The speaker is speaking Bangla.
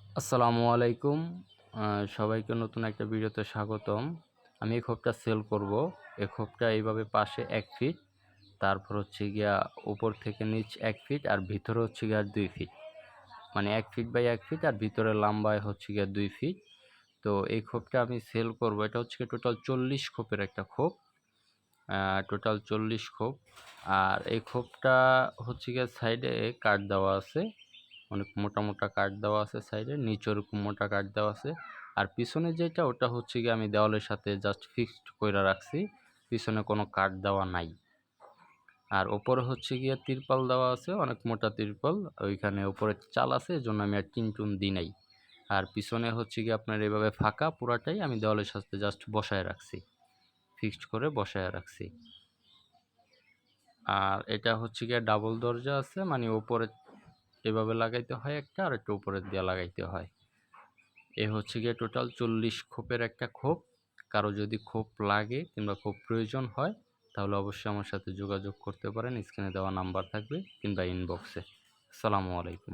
আসসালামু আলাইকুম। সবাইকে নতুন একটা ভিডিওতে স্বাগতম। আমি এই খোপটা সেল করব। এই খোপটা এইভাবে পাশে ১ ফিট, তারপর হচ্ছে গিয়া উপর থেকে নিচ ১ ফিট আর ভিতরে হচ্ছে গিয়া ২ ফিট। মানে ১ ফিট বাই ১ ফিট আর ভিতরে লম্বায় হচ্ছে গিয়া ২ ফিট। তো এই খোপটা আমি সেল করব। এটা হচ্ছে গিয়ে টোটাল ৪০ খোপের একটা খোপ। টোটাল ৪০ খোপ। আর এই খোপটা হচ্ছে গিয়ে সাইডে কাঠ দেওয়া আছে। অনেক মোটা মোটা কাঠ দেওয়া আছে সাইডে, নিচেও এরকম মোটা কাঠ দেওয়া আছে। আর পিছনে যেটা ওটা হচ্ছে গিয়ে আমি দেওয়ালের সাথে জাস্ট ফিক্সড কইরা রাখছি, পিছনে কোনো কাঠ দেওয়া নাই। আর ওপরে হচ্ছে গিয়ে তিরপাল দেওয়া আছে, অনেক মোটা তিরপাল। ওইখানে ওপরে চাল আছে, এজন্য আমি আর টিন টুন দিই নাই। আর পিছনে হচ্ছে গিয়ে আপনার এভাবে ফাঁকা পুরাটাই আমি দেওয়ালের সাথে জাস্ট বসায় রাখছি, ফিক্সড করে বসায় রাখছি। আর এটা হচ্ছে গিয়ে ডাবল দরজা আছে, মানে ওপরে এভাবে লাগাইতে হয় একটা, আর একটু উপরের দিয়ে লাগাইতে হয়। এ হচ্ছে গিয়ে টোটাল ৪০ খোপের একটা খোপ। কারো যদি খোপ লাগে কিংবা খোপ প্রয়োজন হয় তাহলে অবশ্যই আমার সাথে যোগাযোগ করতে পারেন। স্ক্রিনে দেওয়া নাম্বার থাকবে কিংবা ইনবক্সে। আসসালামু আলাইকুম।